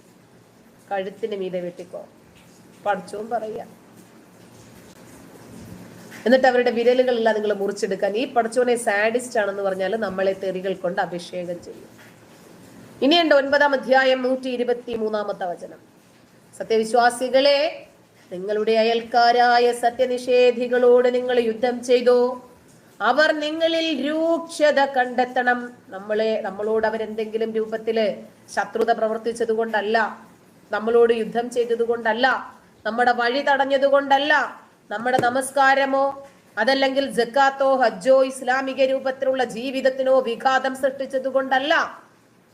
കഴുത്തിന് മീതെ വെട്ടിക്കോ. പഠിച്ചോൻ പറയാ. എന്നിട്ട് അവരുടെ വിരലുകളെല്ലാം നിങ്ങൾ മുറിച്ചെടുക്കാൻ. ഈ പഠിച്ചോനെ സാഡിസ്റ്റ് ആണെന്ന് പറഞ്ഞാൽ നമ്മളെ തെറികൾ കൊണ്ട് അഭിഷേകം ചെയ്യും. ഇനിയുണ്ട് 9-ാം അധ്യായം 123-ാമത്തെ വചനം. സത്യവിശ്വാസികളെ, നിങ്ങളുടെ അയൽക്കാരായ സത്യനിഷേധികളോട് നിങ്ങൾ യുദ്ധം ചെയ്തോ. അവർ നിങ്ങളിൽ രൂക്ഷത കണ്ടെത്തണം. നമ്മളോട് അവരെന്തെങ്കിലും രൂപത്തില് ശത്രുത പ്രവർത്തിച്ചത് കൊണ്ടല്ല, നമ്മളോട് യുദ്ധം ചെയ്തത് കൊണ്ടല്ല, നമ്മുടെ വഴി തടഞ്ഞത് കൊണ്ടല്ല, നമ്മുടെ നമസ്കാരമോ അതല്ലെങ്കിൽ ജക്കാത്തോ ഹജ്ജോ ഇസ്ലാമിക രൂപത്തിലുള്ള ജീവിതത്തിനോ വിഘാതം സൃഷ്ടിച്ചത് കൊണ്ടല്ല,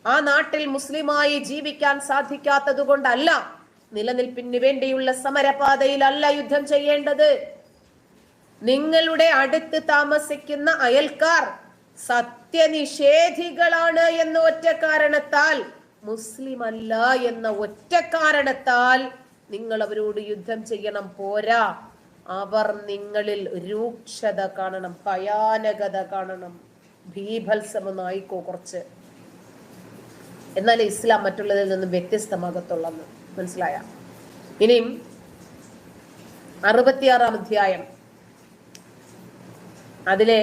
ആ നാട്ടിൽ മുസ്ലിമായി ജീവിക്കാൻ സാധിക്കാത്തത് കൊണ്ടല്ല, നിലനിൽപ്പിന് വേണ്ടിയുള്ള സമരപാതയിലല്ല യുദ്ധം ചെയ്യേണ്ടത്. നിങ്ങളുടെ അടുത്ത് താമസിക്കുന്ന അയൽക്കാർ സത്യനിഷേധികളാണ് എന്ന ഒറ്റ കാരണത്താൽ, മുസ്ലിം അല്ല എന്ന ഒറ്റ കാരണത്താൽ നിങ്ങൾ അവരോട് യുദ്ധം ചെയ്യണം. പോരാ, അവർ നിങ്ങളിൽ രൂക്ഷത കാണണം, ഭയാനകത കാണണം, ഭീഭത്സമൊന്നായിക്കോ കുറച്ച്. എന്നാൽ ഇസ്ലാം മറ്റുള്ളതിൽ നിന്നും വ്യത്യസ്തമാകത്തുള്ളെന്ന് മനസ്സിലായ. ഇനിയും 66-ാം അധ്യായം അതിലെ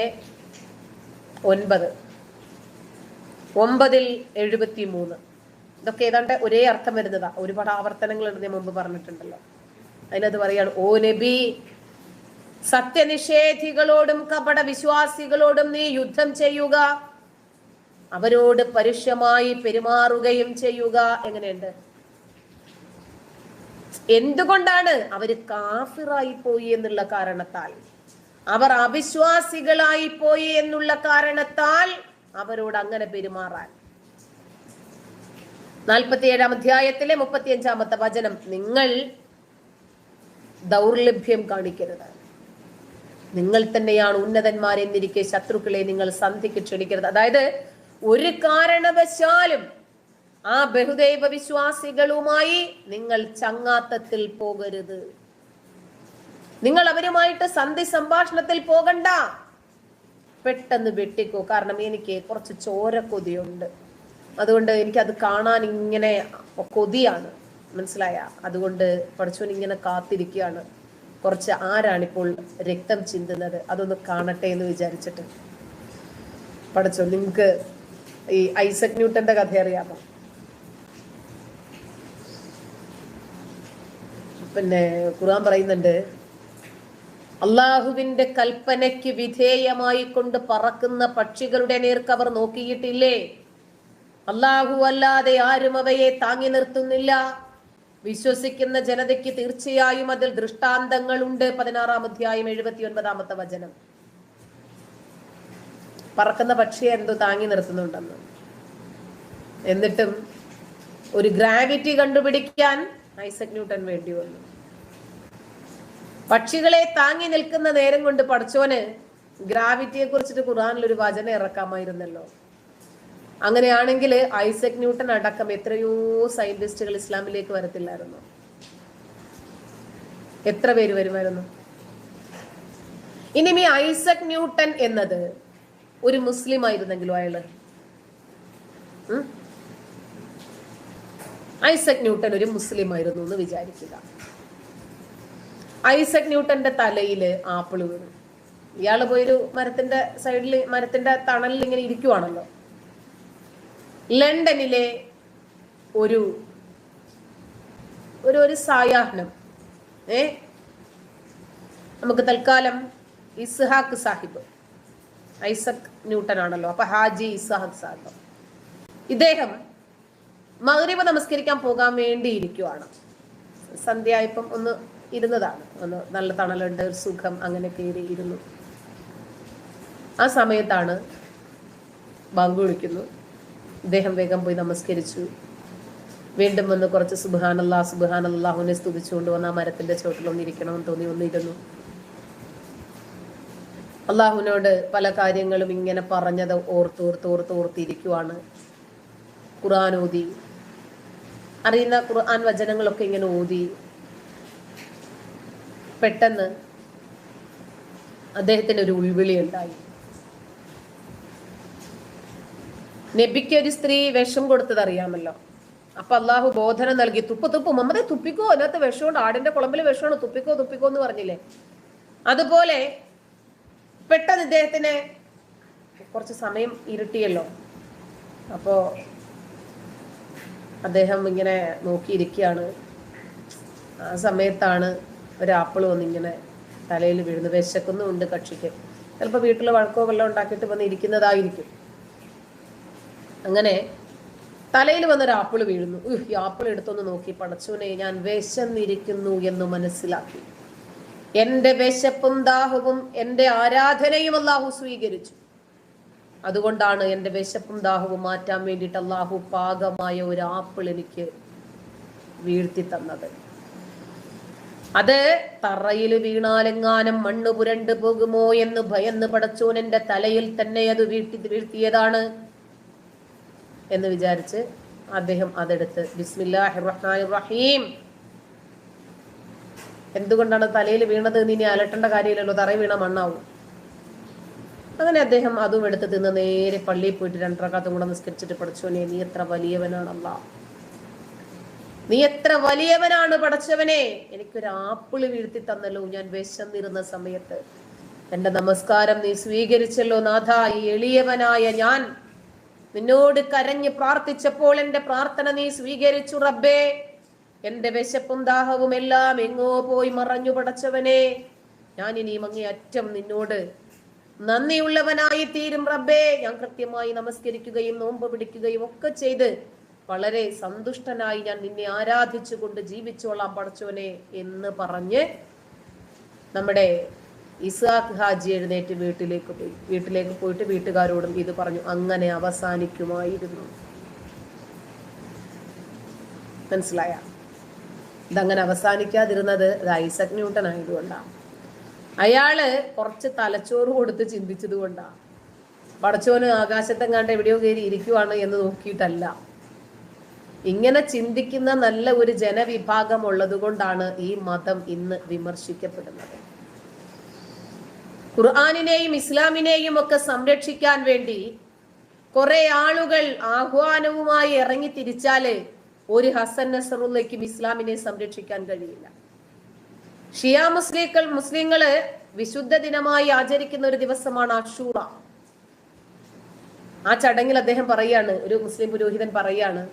9-ൽ 73. ഇതൊക്കെ ഏതാണ്ട് ഒരേ അർത്ഥം വരുന്നതാ. ഒരുപാട് ആവർത്തനങ്ങൾ ഞാൻ മുമ്പ് പറഞ്ഞിട്ടുണ്ടല്ലോ. അതിനത് പറയാണ്, ഓ നബി, സത്യനിഷേധികളോടും കപട വിശ്വാസികളോടും നീ യുദ്ധം ചെയ്യുക, അവരോട് പരുഷമായി പെരുമാറുകയും ചെയ്യുക. എങ്ങനെയുണ്ട്? എന്തുകൊണ്ടാണ്? അവര് കാഫിറായി പോയി എന്നുള്ള കാരണത്താൽ, അവർ അവിശ്വാസികളായി പോയി എന്നുള്ള കാരണത്താൽ അവരോട് അങ്ങനെ പെരുമാറാൻ. 47-ാം അധ്യായത്തിലെ 35-ാമത്തെ വചനം, നിങ്ങൾ ദൗർലഭ്യം കാണിക്കരുത്, നിങ്ങൾ തന്നെയാണ് ഉന്നതന്മാരെന്നിരിക്കെ ശത്രുക്കളെ നിങ്ങൾ സന്ധിക്ക് ക്ഷണിക്കരുത്. അതായത് ഒരു കാരണവശാലും ആ ബഹുദൈവ വിശ്വാസികളുമായി നിങ്ങൾ ചങ്ങാത്തത്തിൽ പോകരുത്. നിങ്ങൾ അവരുമായിട്ട് സന്ധി സംഭാഷണത്തിൽ പോകണ്ട. പെട്ടെന്ന് വെട്ടിക്കോ. കാരണം എനിക്ക് കുറച്ച് ചോരക്കൊതിയുണ്ട്, അതുകൊണ്ട് എനിക്കത് കാണാൻ ഇങ്ങനെ കൊതിയാണ്, മനസ്സിലായ? അതുകൊണ്ട് പഠിച്ചവൻ ഇങ്ങനെ കാത്തിരിക്കുകയാണ്, കുറച്ച് ആരാണിപ്പോൾ രക്തം ചിന്തുന്നത് അതൊന്ന് കാണട്ടെ എന്ന് വിചാരിച്ചിട്ട്. പഠിച്ചോ, നിങ്ങൾക്ക് ഈ ഐസക് ന്യൂട്ടന്റെ കഥ അറിയാമോ? പിന്നെ ഖുർആൻ പറയുന്നുണ്ട്, അള്ളാഹുവിന്റെ കൽപ്പനയ്ക്ക് വിധേയമായി കൊണ്ട് പറക്കുന്ന പക്ഷികളുടെ നേർക്ക് അവർ നോക്കിയിട്ടില്ലേ? അള്ളാഹു അല്ലാതെ ആരും അവയെ താങ്ങി നിർത്തുന്നില്ല. വിശ്വസിക്കുന്ന ജനതയ്ക്ക് തീർച്ചയായും അതിൽ ദൃഷ്ടാന്തങ്ങളുണ്ട്. 16-ാം അധ്യായം 79-ാമത്തെ വചനം. പറക്കുന്ന പക്ഷിയെ എന്തോ താങ്ങി നിർത്തുന്നുണ്ടെന്ന്. എന്നിട്ടും ഒരു ഗ്രാവിറ്റി കണ്ടുപിടിക്കാൻ ഐസക് ന്യൂട്ടൻ വേണ്ടി വന്നു. പക്ഷികളെ താങ്ങി നിൽക്കുന്ന നേരം കൊണ്ട് പഠിച്ചോന് ഗ്രാവിറ്റിയെ കുറിച്ചിട്ട് ഖുർആനിൽ ഒരു വചനം ഇറക്കാമായിരുന്നല്ലോ. അങ്ങനെയാണെങ്കിൽ ഐസക് ന്യൂട്ടൻ അടക്കം എത്രയോ സയന്റിസ്റ്റുകൾ ഇസ്ലാമിലേക്ക് വരത്തില്ലായിരുന്നു. എത്ര പേര് വരുമായിരുന്നു? ഇനി ഈ ഐസക് ന്യൂട്ടൻ എന്നത് ഒരു മുസ്ലിം ആയിരുന്നെങ്കിലോ അയാള്? ഐസക് ന്യൂട്ടൻ ഒരു മുസ്ലിം ആയിരുന്നു എന്ന് വിചാരിക്കുക. ഐസക് ന്യൂട്ടന്റെ തലയില് ആപ്പിള് വീണു. ഇയാള് പോയൊരു മരത്തിന്റെ സൈഡിൽ, മരത്തിന്റെ തണലിൽ ഇങ്ങനെ ഇരിക്കുവാണല്ലോ. ലണ്ടനിലെ ഒരു ഒരു സായാഹ്നം, നമുക്ക് തൽക്കാലം ഇസ്ഹാഖ് സാഹിബ്, ഐസക് ന്യൂട്ടൻ ആണല്ലോ, അപ്പൊ ഹാജി ഇസ്ഹാഖ് സാഹിബ്, ഇദ്ദേഹം മഗ്രിബ് നമസ്കരിക്കാൻ പോകാൻ വേണ്ടി ഇരിക്കുവാണ്. സന്ധ്യയായപ്പം ഒന്ന് ഇരുന്നതാണ്, ഒന്ന് നല്ല തണലുണ്ട്, ഒരു സുഖം, അങ്ങനെ കയറി ഇരുന്നു. ആ സമയത്താണ് ബാങ്ക് വിളിക്കുന്നു. ഇദ്ദേഹം വേഗം പോയി നമസ്കരിച്ചു. വീണ്ടും വന്ന് കുറച്ച് സുബ്ഹാനല്ലാഹ് സുബ്ഹാനല്ലാഹുവിനെ സ്തുതിച്ചുകൊണ്ട് വന്ന് ആ മരത്തിന്റെ ചോട്ടിലൊന്നിരിക്കണമെന്ന് തോന്നി ഒന്നിരുന്നു. അള്ളാഹുവിനോട് പല കാര്യങ്ങളും ഇങ്ങനെ പറഞ്ഞത് ഓർത്തിരിക്കുവാണ്. ഖുർആൻ ഓതി, അറിയുന്ന ഖുർആൻ വചനങ്ങളൊക്കെ ഇങ്ങനെ ഓതി. പെട്ടെന്ന് അദ്ദേഹത്തിന് ഒരു ഉൾവിളി ഉണ്ടായി. നബിക്ക് ഒരു സ്ത്രീ വിഷം കൊടുത്തത് അറിയാമല്ലോ. അപ്പൊ അള്ളാഹു ബോധനം നൽകി, തുപ്പ് മുഹമ്മദെ തുപ്പിക്കോ, അതിനകത്ത് വിഷമുണ്ട്, ആടിന്റെ കുളമ്പിൽ വിഷമാണ്, തുപ്പിക്കോ എന്ന് പറഞ്ഞില്ലേ. അതുപോലെ പെട്ടെന്ന് ഇദ്ദേഹത്തിന് കുറച്ച് സമയം ഇരുട്ടിയല്ലോ. അപ്പോ അദ്ദേഹം ഇങ്ങനെ നോക്കിയിരിക്കുകയാണ്. ആ സമയത്താണ് ഒരു ആപ്പിൾ വന്നിങ്ങനെ തലയിൽ വീഴുന്നു. വിശക്കുന്നുണ്ട് കക്ഷിക്ക്. ചിലപ്പോൾ വീട്ടിൽ വഴക്കോ വെള്ളം ഉണ്ടാക്കിയിട്ട് വന്ന് ഇരിക്കുന്നതായിരിക്കും. അങ്ങനെ തലയിൽ വന്നൊരു ആപ്പിൾ വീഴുന്നു. ഈ ആപ്പിൾ എടുത്തൊന്ന് നോക്കി, പടച്ചോനെ ഞാൻ വിശന്നിരിക്കുന്നു എന്ന് മനസ്സിലാക്കി. എന്റെ വിശപ്പും ദാഹവും എന്റെ ആരാധനയും അല്ലാഹു സ്വീകരിച്ചു. അതുകൊണ്ടാണ് എന്റെ വിശപ്പും ദാഹവും മാറ്റാൻ വേണ്ടിയിട്ട് അല്ലാഹു പാകമായ ഒരു ആപ്പിൾ എനിക്ക് വീഴ്ത്തി തന്നത്. അത് തറയിൽ വീണാലെങ്ങാനും മണ്ണ് പുരണ്ടു പോകുമോ എന്ന് ഭയന്ന് പടച്ചോൻ എന്റെ തലയിൽ തന്നെ അത് വീഴ്ത്തിയതാണ് എന്ന് വിചാരിച്ച് അദ്ദേഹം അതെടുത്ത് ബിസ്മില്ലാഹിർ റഹ്മാനിർ റഹീം. എന്തുകൊണ്ടാണ് തലയിൽ വീണത് എന്ന് ഇനി അലട്ടേണ്ട കാര്യമില്ലല്ലോ, തറയിൽ വീണ മണ്ണാവും. അങ്ങനെ അദ്ദേഹം അതും എടുത്ത് തിന്ന് നേരെ പള്ളിയിൽ പോയിട്ട് 2 റക്അത്തും കൂടെ നിസ്കരിച്ചിട്ട്, പടച്ചോനെ നീ എത്ര വലിയവനാണ് അല്ലാഹ്, നീ എത്ര വലിയവനാണ് പടച്ചവനെ, എനിക്കൊരു ആപ്പിള് വീഴ്ത്തി തന്നല്ലോ ഞാൻ വിശന്നിരുന്ന സമയത്ത്. എന്റെ നമസ്കാരം നീ സ്വീകരിച്ചല്ലോ നാഥ. ഈ എളിയവനായ ഞാൻ നിന്നോട് കരഞ്ഞ് പ്രാർത്ഥിച്ചപ്പോൾ എന്റെ പ്രാർത്ഥന നീ സ്വീകരിച്ചു റബ്ബേ. എന്റെ വിശപ്പും ദാഹവും എല്ലാം എങ്ങോ പോയി മറഞ്ഞു പടച്ചവനെ. ഞാൻ ഇനിയും അങ്ങേയറ്റം നിന്നോട് നന്ദിയുള്ളവനായി തീരും റബ്ബേ. ഞാൻ കൃത്യമായി നമസ്കരിക്കുകയും നോമ്പ് പിടിക്കുകയും ഒക്കെ ചെയ്ത് വളരെ സന്തുഷ്ടനായി ഞാൻ നിന്നെ ആരാധിച്ചുകൊണ്ട് ജീവിച്ചോളാം പടച്ചോനെ എന്ന് പറഞ്ഞ് നമ്മുടെ ഇസ്ഹാഖ് ഹാജി എഴുന്നേറ്റ് വീട്ടിലേക്ക് പോയിട്ട് വീട്ടുകാരോടും ഇത് പറഞ്ഞു. അങ്ങനെ അവസാനിക്കുമായിരുന്നു. മനസ്സിലായ? ഇതങ്ങനെ അവസാനിക്കാതിരുന്നത് ഐസക് ന്യൂട്ടൻ ആയതുകൊണ്ടാണ്. അയാള് കുറച്ച് തലച്ചോറ് കൊടുത്ത് ചിന്തിച്ചത് കൊണ്ടാണ്. പടച്ചോന് ആകാശത്തെങ്ങാണ്ട് എവിടെയോ കയറി ഇരിക്കുവാണ് എന്ന് നോക്കിയിട്ടല്ല. ഇങ്ങനെ ചിന്തിക്കുന്ന നല്ല ഒരു ജനവിഭാഗം ഉള്ളത് കൊണ്ടാണ് ഈ മതം ഇന്ന് വിമർശിക്കപ്പെടുന്നത്. ഖുർആനിനെയും ഇസ്ലാമിനെയും ഒക്കെ സംരക്ഷിക്കാൻ വേണ്ടി കുറെ ആളുകൾ ആഹ്വാനവുമായി ഇറങ്ങി തിരിച്ചാല് ഒരു ഹസൻ നസറുള്ളയ്ക്കും ഇസ്ലാമിനെ സംരക്ഷിക്കാൻ കഴിയില്ല. ഷിയ മുസ്ലിങ്ങള് വിശുദ്ധ ദിനമായി ആചരിക്കുന്ന ഒരു ദിവസമാണ് അഷൂറ. ആ ചടങ്ങിൽ അദ്ദേഹം പറയാണ്, ഒരു മുസ്ലിം പുരോഹിതൻ പറയാണ്,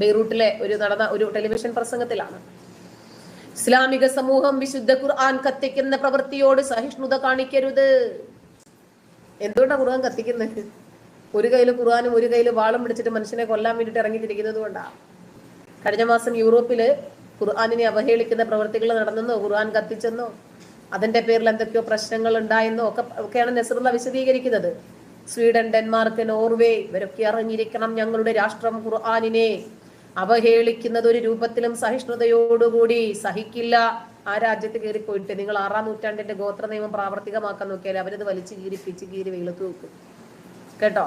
ബെയ്റൂട്ടിലെ നടന്ന ഒരു ടെലിവിഷൻ പ്രസംഗത്തിലാണ്, ഇസ്ലാമിക സമൂഹം വിശുദ്ധ ഖുർആൻ കത്തിക്കുന്ന പ്രവൃത്തിയോട് സഹിഷ്ണുത കാണിക്കരുത്. എന്തുകൊണ്ടാണ് ഖുർആൻ കത്തിക്കുന്നത്? ഒരു കയ്യില് ഖുർആനും ഒരു കയ്യില് വാളും പിടിച്ചിട്ട് മനുഷ്യനെ കൊല്ലാൻ വേണ്ടിയിട്ട് ഇറങ്ങിത്തിരിക്കുന്നത് കൊണ്ടാണ്. കഴിഞ്ഞ മാസം യൂറോപ്പില് ഖുർആനിനെ അവഹേളിക്കുന്ന പ്രവൃത്തികൾ നടന്നെന്നോ ഖുർആൻ കത്തിച്ചെന്നോ അതിന്റെ പേരിൽ എന്തൊക്കെയോ പ്രശ്നങ്ങൾ ഉണ്ടായെന്നോ ഒക്കെയാണ് നസറുള്ള വിശദീകരിക്കുന്നത്. സ്വീഡൻ, ഡെൻമാർക്ക്, നോർവേ ഇവരൊക്കെ അറിഞ്ഞിരിക്കണം, ഞങ്ങളുടെ രാഷ്ട്രം ഖുർആനിനെ അവഹേളിക്കുന്നത് ഒരു രൂപത്തിലും സഹിഷ്ണുതയോടുകൂടി സഹിക്കില്ല. ആ രാജ്യത്ത് കയറിപ്പോയിട്ട് നിങ്ങൾ 6-ാം നൂറ്റാണ്ടിന്റെ ഗോത്ര നിയമം പ്രാവർത്തികമാക്കാൻ നോക്കിയാൽ അവരത് വലിച്ചു കീറി വെയിലത്ത് വെക്കും. കേട്ടോ,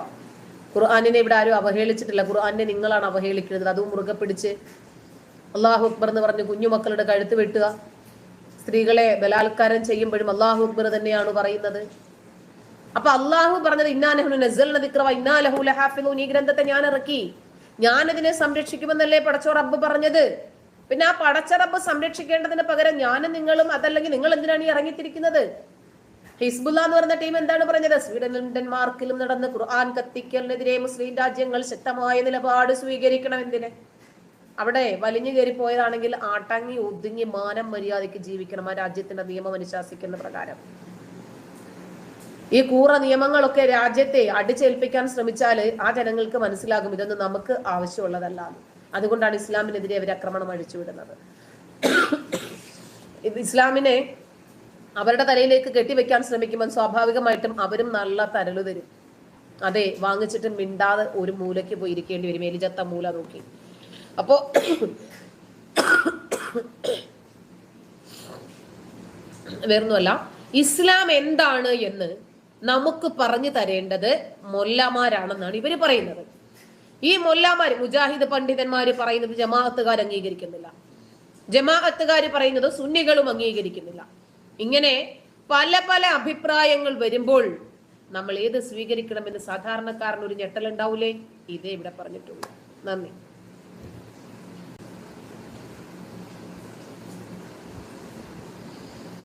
ഖുർആനിനെ ഇവിടെ ആരും അവഹേളിച്ചിട്ടില്ല. ഖുർആനെ നിങ്ങളാണ് അവഹേളിക്കുന്നത്. അതും മുറുകെ പിടിച്ച് അല്ലാഹു അക്ബർ എന്ന് പറഞ്ഞ് കുഞ്ഞുമക്കളുടെ കഴുത്ത് വെട്ടുക, സ്ത്രീകളെ ബലാത്കാരം ചെയ്യുമ്പോഴും അല്ലാഹു അക്ബർ തന്നെയാണ് പറയുന്നത്. അപ്പൊ അള്ളാഹു പറഞ്ഞത് ഈ ഗ്രന്ഥത്തെ ഞാൻ ഇറക്കി, ഞാനതിനെ സംരക്ഷിക്കുമെന്നല്ലേ പടച്ചോ റബ്ബ് പറഞ്ഞത്. പിന്നെ ആ പടച്ച റബ്ബ് സംരക്ഷിക്കേണ്ടതിന് പകരം ഞാനും നിങ്ങളും, അതല്ലെങ്കിൽ നിങ്ങൾ എന്തിനാണ് ഈ ഇറങ്ങിത്തിരിക്കുന്നത്? ഹിസ്ബുല്ല എന്ന് പറയുന്ന ടീം എന്താണ് പറഞ്ഞത്? സ്വീഡനിലും ഡെൻമാർക്കിലും നടന്ന ഖുർആൻ കത്തിക്കലിനെതിരെ മുസ്ലിം രാജ്യങ്ങൾ ശക്തമായ നിലപാട് സ്വീകരിക്കണം. എന്തിന്? അവിടെ വലിഞ്ഞു കയറി പോയതാണെങ്കിൽ ആട്ടങ്ങി ഒതുങ്ങി മാനം മര്യാദയ്ക്ക് ജീവിക്കണം, ആ രാജ്യത്തിന്റെ നിയമം അനുശാസിക്കുന്ന പ്രകാരം. ഈ കൂറ നിയമങ്ങളൊക്കെ രാജ്യത്തെ അടിച്ചേൽപ്പിക്കാൻ ശ്രമിച്ചാൽ ആ ജനങ്ങൾക്ക് മനസ്സിലാകും ഇതൊന്നും നമുക്ക് ആവശ്യമുള്ളതല്ല. അതുകൊണ്ടാണ് ഇസ്ലാമിനെതിരെ അവർ ആക്രമണം അഴിച്ചുവിടുന്നത്. ഇസ്ലാമിനെ അവരുടെ തലയിലേക്ക് കെട്ടിവെക്കാൻ ശ്രമിക്കുമ്പോൾ സ്വാഭാവികമായിട്ടും അവരും നല്ല തരലു തരും. അതെ, വാങ്ങിച്ചിട്ട് മിണ്ടാതെ ഒരു മൂലയ്ക്ക് പോയി ഇരിക്കേണ്ടി വരും, എലിചത്ത മൂല നോക്കി. അപ്പോ വേറൊന്നുമല്ല, ഇസ്ലാം എന്താണ് എന്ന് നമുക്ക് പറഞ്ഞു തരേണ്ടത് മൊല്ലമാരാണെന്നാണ് ഇവര് പറയുന്നത്. ഈ മൊല്ലമാര്, മുജാഹിദ് പണ്ഡിതന്മാര് പറയുന്നത് ജമാഅത്തുകാർ അംഗീകരിക്കുന്നില്ല, ജമാഅത്തുകാര് പറയുന്നത് സുന്നികളും അംഗീകരിക്കുന്നില്ല. ഇങ്ങനെ പല പല അഭിപ്രായങ്ങൾ വരുമ്പോൾ നമ്മൾ ഏത് സ്വീകരിക്കണമെന്ന് സാധാരണക്കാരൻ ഒരു ഞെട്ടലുണ്ടാവൂലേ? ഇതേ ഇവിടെ പറഞ്ഞിട്ടുള്ളൂ. നന്ദി.